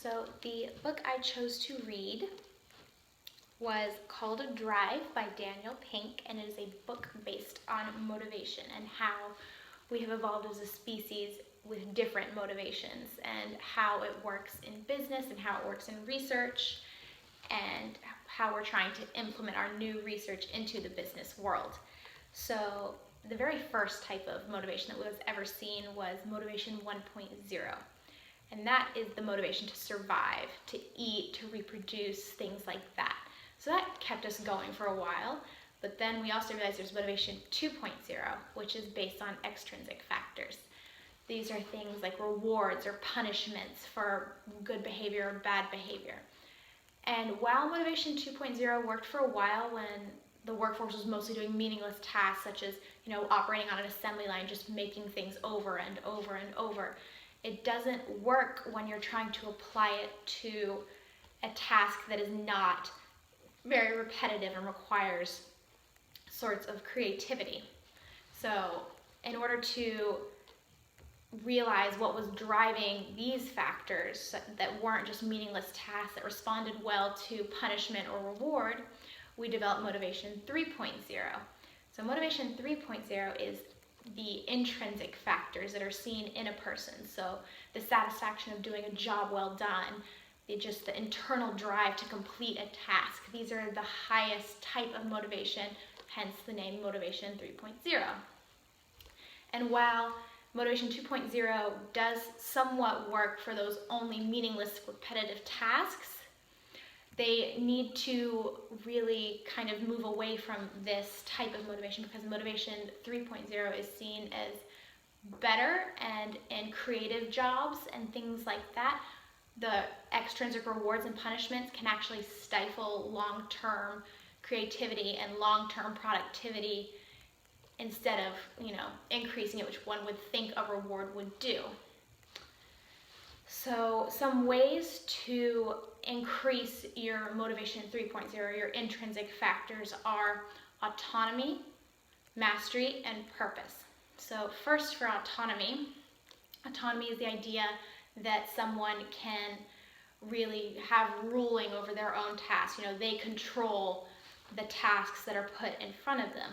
So the book I chose to read was called Drive by Daniel Pink, and it is a book based on motivation and how we have evolved as a species with different motivations and how it works in business and how it works in research and how we're trying to implement our new research into the business world. So the very first type of motivation that was ever seen was motivation 1.0. And that is the motivation to survive, to eat, to reproduce, things like that. So that kept us going for a while. But then we also realized there's motivation 2.0, which is based on extrinsic factors. These are things like rewards or punishments for good behavior or bad behavior. And while motivation 2.0 worked for a while when the workforce was mostly doing meaningless tasks such as, operating on an assembly line, just making things over and over and over, it doesn't work when you're trying to apply it to a task that is not very repetitive and requires sorts of creativity. So in order to realize what was driving these factors that weren't just meaningless tasks that responded well to punishment or reward, we developed motivation 3.0. So motivation 3.0 is the intrinsic factors that are seen in a person. So the satisfaction of doing a job well done, just the internal drive to complete a task. These are the highest type of motivation, hence the name motivation 3.0. And while motivation 2.0 does somewhat work for those only meaningless repetitive tasks, they need to really kind of move away from this type of motivation because motivation 3.0 is seen as better and in creative jobs and things like that. The extrinsic rewards and punishments can actually stifle long-term creativity and long-term productivity instead of, increasing it, which one would think a reward would do. So some ways to increase your motivation 3.0, your intrinsic factors, are autonomy, mastery, and purpose. So first, for autonomy is the idea that someone can really have ruling over their own tasks. They control the tasks that are put in front of them.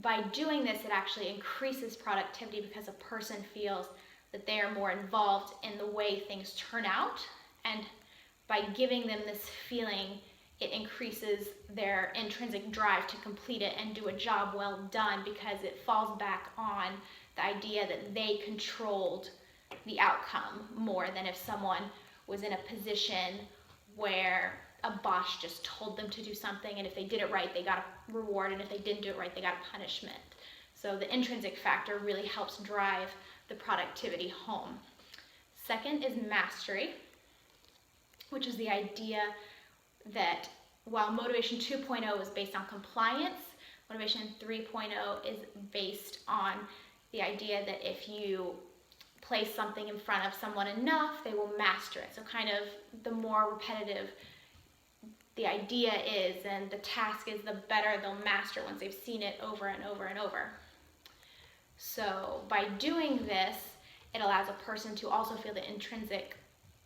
By doing this, it actually increases productivity because a person feels that they are more involved in the way things turn out, and by giving them this feeling, it increases their intrinsic drive to complete it and do a job well done because it falls back on the idea that they controlled the outcome more than if someone was in a position where a boss just told them to do something, and if they did it right, they got a reward, and if they didn't do it right, they got a punishment. So the intrinsic factor really helps drive the productivity home. Second is mastery, which is the idea that while motivation 2.0 is based on compliance, motivation 3.0 is based on the idea that if you place something in front of someone enough, they will master it. So kind of the more repetitive the idea is and the task is, the better they'll master once they've seen it over and over and over. So by doing this, it allows a person to also feel the intrinsic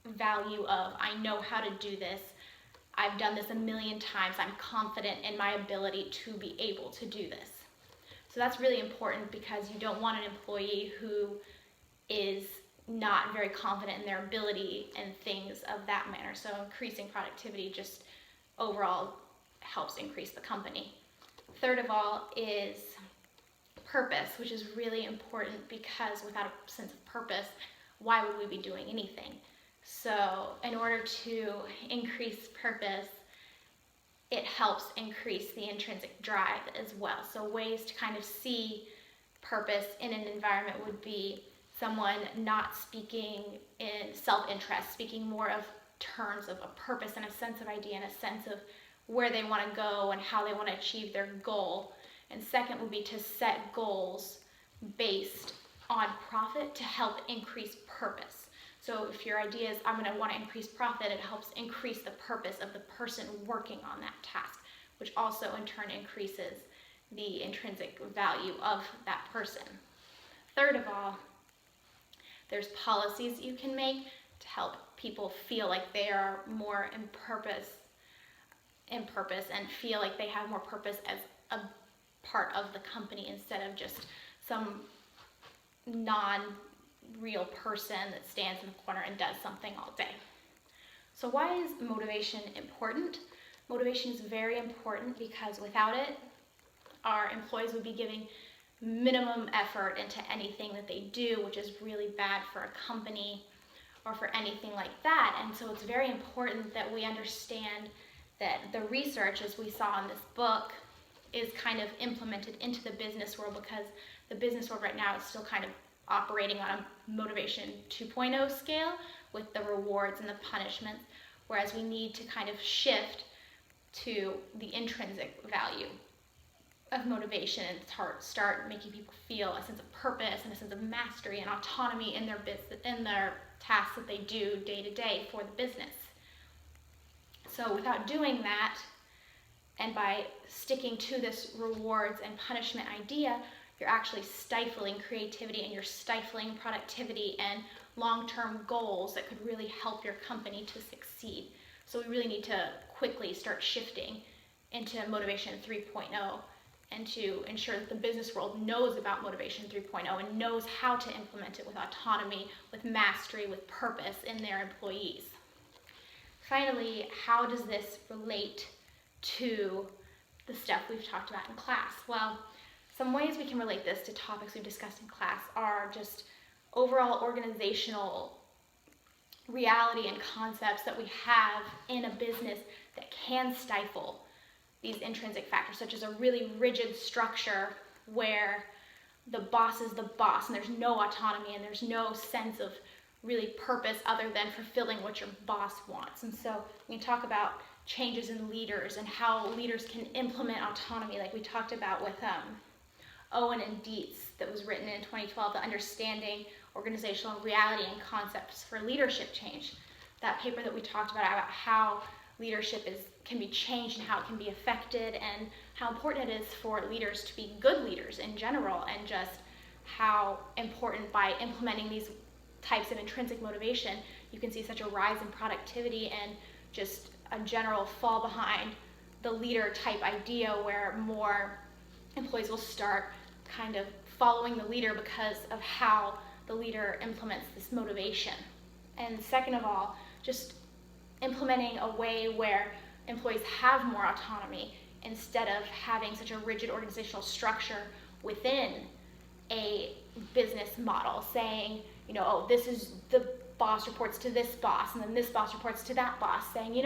value of, I know how to do this, I've done this a million times, I'm confident in my ability to be able to do this. So that's really important because you don't want an employee who is not very confident in their ability and things of that manner. So increasing productivity just overall helps increase the company. Third of all is purpose, which is really important because without a sense of purpose, why would we be doing anything? So in order to increase purpose, it helps increase the intrinsic drive as well. So ways to kind of see purpose in an environment would be someone not speaking in self-interest, speaking more of terms of a purpose and a sense of idea and a sense of where they want to go and how they want to achieve their goal. And second would be to set goals based on profit to help increase purpose. So if your idea is, I'm going to want to increase profit, it helps increase the purpose of the person working on that task, which also in turn increases the intrinsic value of that person. Third of all, there's policies you can make to help people feel like they are more in purpose and feel like they have more purpose as a part of the company instead of just some non-real person that stands in the corner and does something all day. So why is motivation important? Motivation is very important because without it, our employees would be giving minimum effort into anything that they do, which is really bad for a company or for anything like that. And so it's very important that we understand that the research, as we saw in this book, is kind of implemented into the business world, because the business world right now is still kind of operating on a motivation 2.0 scale with the rewards and the punishments, whereas we need to kind of shift to the intrinsic value of motivation and start making people feel a sense of purpose and a sense of mastery and autonomy in their business, in their tasks that they do day to day for the business. So without doing that, and by sticking to this rewards and punishment idea, you're actually stifling creativity and you're stifling productivity and long-term goals that could really help your company to succeed. So we really need to quickly start shifting into Motivation 3.0 and to ensure that the business world knows about Motivation 3.0 and knows how to implement it with autonomy, with mastery, with purpose in their employees. Finally, how does this relate to the stuff we've talked about in class? Well, some ways we can relate this to topics we've discussed in class are just overall organizational reality and concepts that we have in a business that can stifle these intrinsic factors, such as a really rigid structure where the boss is the boss and there's no autonomy and there's no sense of really purpose other than fulfilling what your boss wants. And so we can talk about changes in leaders and how leaders can implement autonomy, like we talked about with Owen and Dietz, that was written in 2012, the Understanding Organizational Reality and Concepts for Leadership Change. That paper that we talked about how leadership can be changed and how it can be affected, and how important it is for leaders to be good leaders in general, and just how important by implementing these types of intrinsic motivation, you can see such a rise in productivity and just a general fall behind the leader type idea where more employees will start kind of following the leader because of how the leader implements this motivation. And second of all, just implementing a way where employees have more autonomy instead of having such a rigid organizational structure within a business model, saying, oh, this is the boss reports to this boss, and then this boss reports to that boss, saying,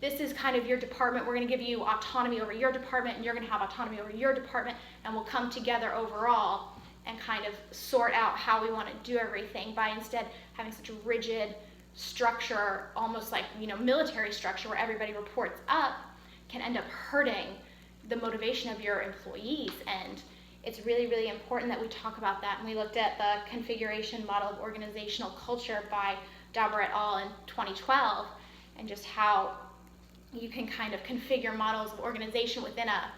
this is kind of your department, we're going to give you autonomy over your department, and you're going to have autonomy over your department, and we'll come together overall and kind of sort out how we want to do everything, by instead having such a rigid structure, almost like military structure, where everybody reports up, can end up hurting the motivation of your employees. And it's really, really important that we talk about that. And we looked at the configuration model of organizational culture by Dauber et al. In 2012, and just how you can kind of configure models of organization within a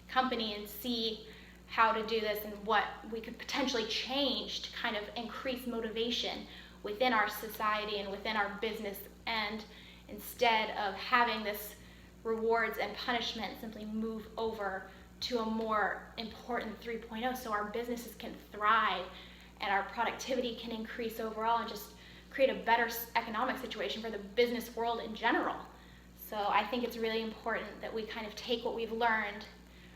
company and see how to do this and what we could potentially change to kind of increase motivation within our society and within our business. And instead of having this rewards and punishment, simply move over to a more important 3.0 so our businesses can thrive and our productivity can increase overall, and just create a better economic situation for the business world in general. So I think it's really important that we kind of take what we've learned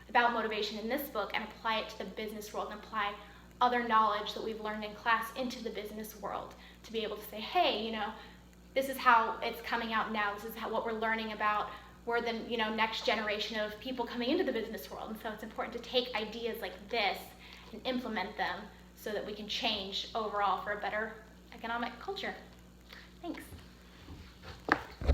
about motivation in this book and apply it to the business world, and apply other knowledge that we've learned in class into the business world, to be able to say, hey, this is how it's coming out now, this is what we're learning about. We're the next generation of people coming into the business world, and so it's important to take ideas like this and implement them so that we can change overall for a better economic culture. Thanks.